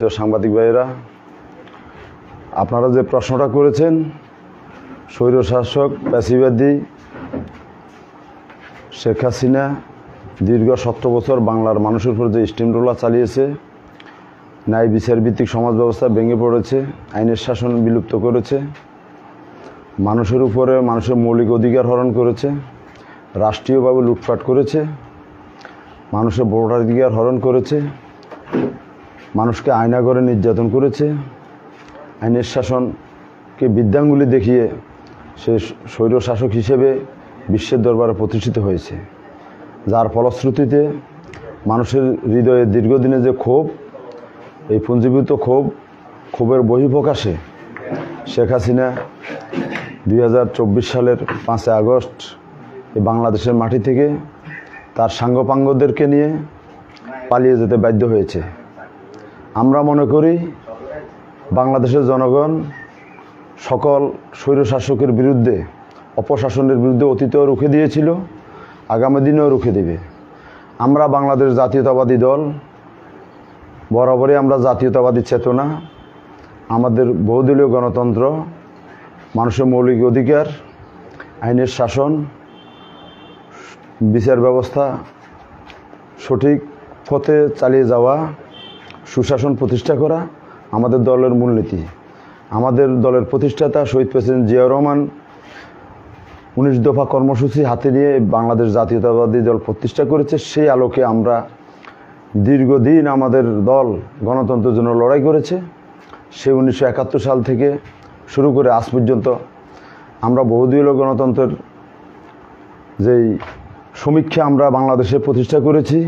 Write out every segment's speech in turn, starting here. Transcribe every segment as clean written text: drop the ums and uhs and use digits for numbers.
তো সাংবাদিক ভাইয়েরা, আপনারা যে প্রশ্নটা করেছেন, স্বৈরশাসক ফ্যাসিবাদী শেখ হাসিনা দীর্ঘ 17 বছর বাংলার মানুষের উপর যে স্টিমরোলার চালিয়েছে, ন্যায় বিচার ভিত্তিক সমাজ ব্যবস্থা ভেঙে পড়েছে, আইনের শাসন বিলুপ্ত করেছে, মানুষের উপরে মানুষের মৌলিক অধিকার হরণ করেছে, রাষ্ট্রীয়ভাবে লুটপাট করেছে, মানুষের ভোটাধিকার হরণ করেছে, মানুষকে আয়না করে নির্যাতন করেছে, আইনের শাসনকে বৃদ্ধাঙ্গুলি দেখিয়ে সে স্বৈরশাসক হিসেবে বিশ্বের দরবারে প্রতিষ্ঠিত হয়েছে। যার ফলশ্রুতিতে মানুষের হৃদয়ে দীর্ঘদিনে যে ক্ষোভ, এই পুঞ্জীভূত ক্ষোভের বহিঃপ্রকাশে শেখ হাসিনা 2024 সালের 5 আগস্ট এই বাংলাদেশের মাটি থেকে তার সাঙ্গপাঙ্গদেরকে নিয়ে পালিয়ে যেতে বাধ্য হয়েছে। আমরা মনে করি বাংলাদেশের জনগণ সকল স্বৈরশাসকের বিরুদ্ধে, অপশাসনের বিরুদ্ধে অতীতেও রুখে দিয়েছিল, আগামী দিনেও রুখে দেবে। আমরা বাংলাদেশ জাতীয়তাবাদী দল বরাবরই আমরা জাতীয়তাবাদী চেতনা, আমাদের বহুদলীয় গণতন্ত্র, মানুষের মৌলিক অধিকার, আইনের শাসন, বিচার ব্যবস্থা সঠিক পথে চালিয়ে যাওয়া, সুশাসন প্রতিষ্ঠা করা আমাদের দলের মূলনীতি। আমাদের দলের প্রতিষ্ঠাতা শহীদ প্রেসিডেন্ট জিয়াউর রহমান 19 দফা কর্মসূচি হাতে নিয়ে বাংলাদেশ জাতীয়তাবাদী দল প্রতিষ্ঠা করেছে। সেই আলোকে আমরা দীর্ঘদিন আমাদের দল গণতন্ত্রের জন্য লড়াই করেছে। সে 1971 সাল থেকে শুরু করে আজ পর্যন্ত আমরা বহুদলীয় গণতন্ত্রের যেই সমীক্ষা আমরা বাংলাদেশে প্রতিষ্ঠা করেছি,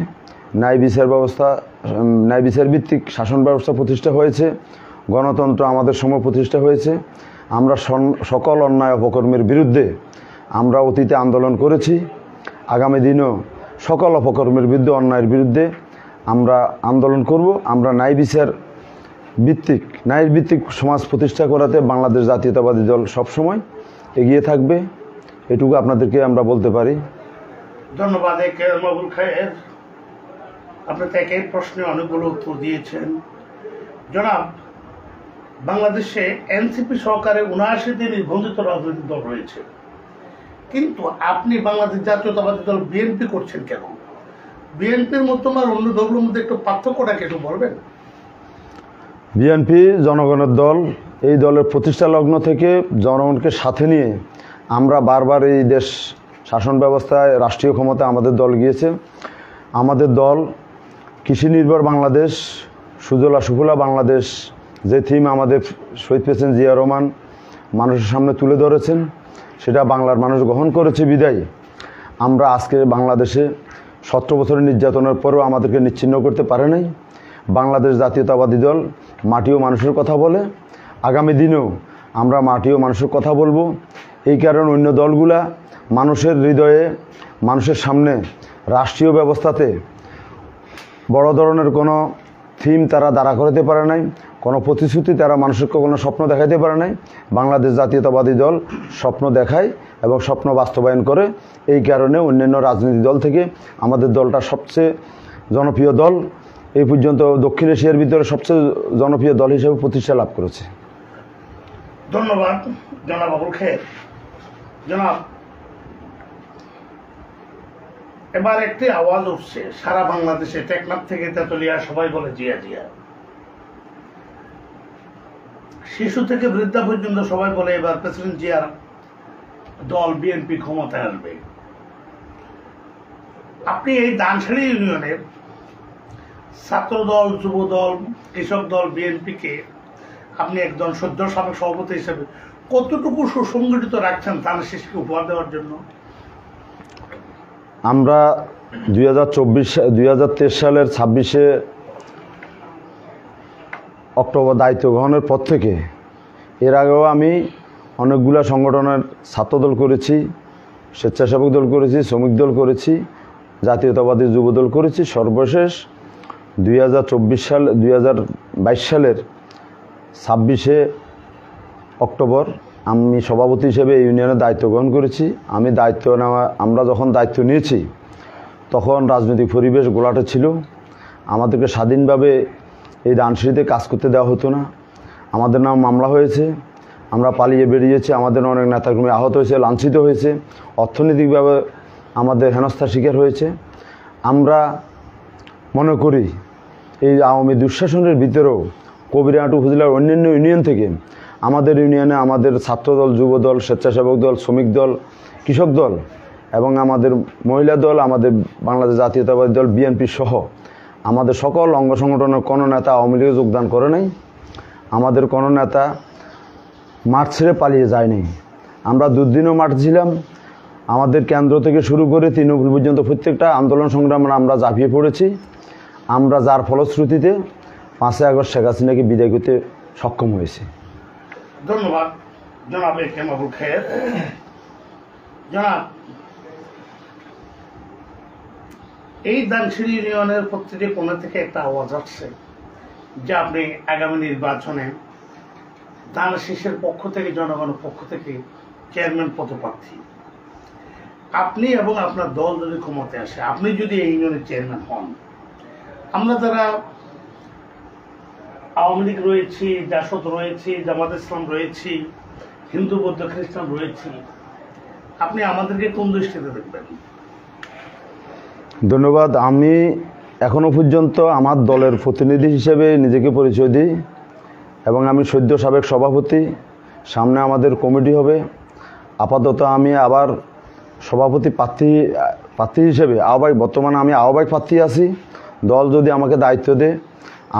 ন্যায় বিচার ভিত্তিক শাসন ব্যবস্থা প্রতিষ্ঠা হয়েছে, গণতন্ত্র আমাদের সময় প্রতিষ্ঠা হয়েছে। আমরা সকল অন্যায় অপকর্মের বিরুদ্ধে আমরা অতীতে আন্দোলন করেছি, আগামী দিনও সকল অপকর্মের বিরুদ্ধে, অন্যায়ের বিরুদ্ধে আমরা আন্দোলন করব। আমরা ন্যায় ভিত্তিক সমাজ প্রতিষ্ঠা করাতে বাংলাদেশ জাতীয়তাবাদী দল সবসময় এগিয়ে থাকবে, এটুকু আপনাদেরকে আমরা বলতে পারি। ধন্যবাদ মাহবুল খায়ের। আপনি থেকে প্রশ্নে অনেকগুলো উত্তর দিয়েছেন। জনাব, বাংলাদেশে এনসিপি সহকারে 79টি নিবন্ধিত রাজনৈতিক দল রয়েছে, কিন্তু আপনি বাংলাদেশ জাতীয়তাবাদী দল বিএনপি করছেন কেন? বিএনপির মতো আর অন্য দলগুলোর মধ্যে একটু পার্থক্যটাকে একটু বলবেন? বিএনপি জনগণের দল। এই দলের প্রতিষ্ঠা লগ্ন থেকে জনগণকে সাথে নিয়ে আমরা বারবার এই দেশ শাসন ব্যবস্থায়, রাষ্ট্রীয় ক্ষমতায় আমাদের দল গিয়েছে। আমাদের দল কৃষি নির্ভর বাংলাদেশ, সুজলা সুফলা বাংলাদেশ, যে থিম আমাদের শহীদ প্রেসিডেন্ট জিয়াউর রহমান মানুষের সামনে তুলে ধরেছেন, সেটা বাংলার মানুষ গ্রহণ করেছে বিদায় আমরা আজকে বাংলাদেশে 17 বছরের নির্যাতনের পরেও আমাদেরকে নিচ্ছিন্ন করতে পারে নাই। বাংলাদেশ জাতীয়তাবাদী দল মাটি ও মানুষের কথা বলে, আগামী দিনেও আমরা মাটি ও মানুষের কথা বলবো। এই কারণে অন্য দলগুলা মানুষের হৃদয়ে, মানুষের সামনে রাষ্ট্রীয় ব্যবস্থাতে বড় ধরনের কোনো থিম তারা দাঁড়া করাতে পারে নাই, কোনো প্রতিশ্রুতি তারা মানুষকে কোনো স্বপ্ন দেখাইতে পারে নাই। বাংলাদেশ জাতীয়তাবাদী দল স্বপ্ন দেখায় এবং স্বপ্ন বাস্তবায়ন করে। এই কারণে অন্যান্য রাজনৈতিক দল থেকে আমাদের দলটা সবচেয়ে জনপ্রিয় দল, এই পর্যন্ত দক্ষিণ এশিয়ার ভিতরে সবচেয়ে জনপ্রিয় দল হিসেবে প্রতিষ্ঠা লাভ করেছে। ধন্যবাদ জনাব আবুল খায়ের। জনাব, এবার একটি আওয়াজ উঠছে সারা বাংলাদেশে, টেকনাফ থেকে তেতুলিয়া সবাই বলে জিয়া জিয়া, শিশু থেকে বৃদ্ধা পর্যন্ত সবাই বলে এবার প্রেসিডেন্ট জিয়ার দল বিএনপি ক্ষমতায় আসবে। আপনি এই দানসারি ইউনিয়নের ছাত্র দল, যুব দল, কৃষক দল বিএনপিকে আপনি একজন সদ্য সাবেক সভাপতি হিসেবে কতটুকু সুসংগঠিত রাখছেন তার শেষকে উপহার দেওয়ার জন্য? আমরা 2023 সালের 26শে অক্টোবর দায়িত্ব গ্রহণের পর থেকে, এর আগেও আমি অনেকগুলা সংগঠনের ছাত্রদল করেছি, স্বেচ্ছাসেবক দল করেছি, শ্রমিক দল করেছি, জাতীয়তাবাদী যুব দল করেছি। সর্বশেষ 2022 সালের 26শে অক্টোবর আমি সভাপতি হিসেবে ইউনিয়নের দায়িত্ব গ্রহণ করেছি। আমরা যখন দায়িত্ব নিয়েছি তখন রাজনৈতিক পরিবেশ গোলাটে ছিল। আমাদেরকে স্বাধীনভাবে এই দানশিরিতে কাজ করতে দেওয়া হতো না। আমাদের নাম মামলা হয়েছে, আমরা পালিয়ে বেরিয়েছি, আমাদের অনেক নেতাকর্মী আহত হয়েছে, লাঞ্ছিত হয়েছে, অর্থনৈতিকভাবে আমাদের হেনস্থার শিকার হয়েছে। আমরা মনে করি এই আওয়ামী দুঃশাসনের ভিতরেও কবিরহাট উপজেলার অন্যান্য ইউনিয়ন থেকে আমাদের ইউনিয়নে আমাদের ছাত্রদল, যুবদল, স্বেচ্ছাসেবক দল, শ্রমিক দল, কৃষক দল এবং আমাদের মহিলা দল, আমাদের বাংলাদেশ জাতীয়তাবাদী দল বিএনপি সহ আমাদের সকল অঙ্গ সংগঠনের কোনো নেতা আওয়ামী লীগে যোগদান করে নাই। আমাদের কোনো নেতা মাঠ ছেড়ে পালিয়ে যায়নি। আমরা দুদিনও মাঠ ছিলাম। আমাদের কেন্দ্র থেকে শুরু করে তৃণমূল পর্যন্ত প্রত্যেকটা আন্দোলন সংগ্রামে আমরা ঝাঁপিয়ে পড়েছি। আমরা যার ফলশ্রুতিতে 5ই আগস্ট শেখ হাসিনাকে বিদায় করতে সক্ষম হয়েছে। ধন্যবাদ জনাব এ কে মাহবুব খায়ের। জনাব, এই দানশিরি ইউনিয়নের প্রতিটি কোণা থেকে একটা আওয়াজ আসছে যে আপনি আগামী নির্বাচনে দানশিসের পক্ষ থেকে, জনগণের পক্ষ থেকে চেয়ারম্যান পদপ্রার্থী। আপনি এবং আপনার দল যদি ক্ষমতায় আসে, আপনি যদি এই ইউনিয়নের চেয়ারম্যান হন, আমরা যারা আওয়ামী লীগ রয়েছি, জাসদ রয়েছি, জামাত ইসলাম রয়েছি, হিন্দু, বৌদ্ধ, খ্রিস্টান রয়েছি, আপনি আমাদেরকে কোন দৃষ্টিতে দেখবেন? ধন্যবাদ। আমি এখনও পর্যন্ত আমার দলের প্রতিনিধি হিসেবে নিজেকে পরিচয় দিই এবং আমি সদ্য সাবেক সভাপতি। সামনে আমাদের কমিটি হবে। আপাতত আমি আবার সভাপতি প্রার্থী হিসেবে বর্তমানে আমি আহ্বায়ক প্রার্থী আছি। দল যদি আমাকে দায়িত্ব দেয়,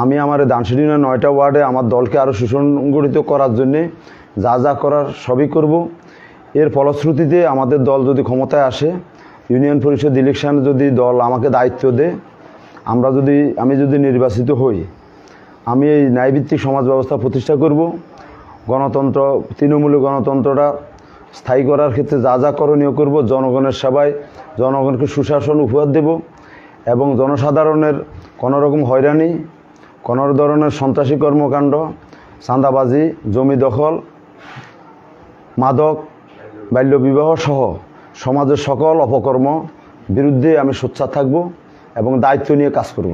আমি আমার দানশিরি ইউনিয়নের 9টা ওয়ার্ডে আমার দলকে আরও সুসংগঠিত করার জন্যে যা যা করার সবই করব। এর ফলশ্রুতিতে আমাদের দল যদি ক্ষমতায় আসে, ইউনিয়ন পরিষদ ইলেকশনে যদি দল আমাকে দায়িত্ব দেয়, আমি যদি নির্বাচিত হই, আমি এই ন্যায়ভিত্তিক সমাজ ব্যবস্থা প্রতিষ্ঠা করব। গণতন্ত্র, তৃণমূলী গণতন্ত্রটা স্থায়ী করার ক্ষেত্রে যা যা করণীয় করব। জনগণের সেবায় জনগণকে সুশাসন উপহার দেব এবং জনসাধারণের কোনো রকম হয়রানি, কোনো ধরনের সন্ত্রাসী কর্মকাণ্ড, চাঁদাবাজি, জমি দখল, মাদক, বাল্যবিবাহ সহ সমাজের সকল অপকর্ম বিরুদ্ধে আমি সোচ্চার থাকব এবং দায়িত্ব নিয়ে কাজ করব।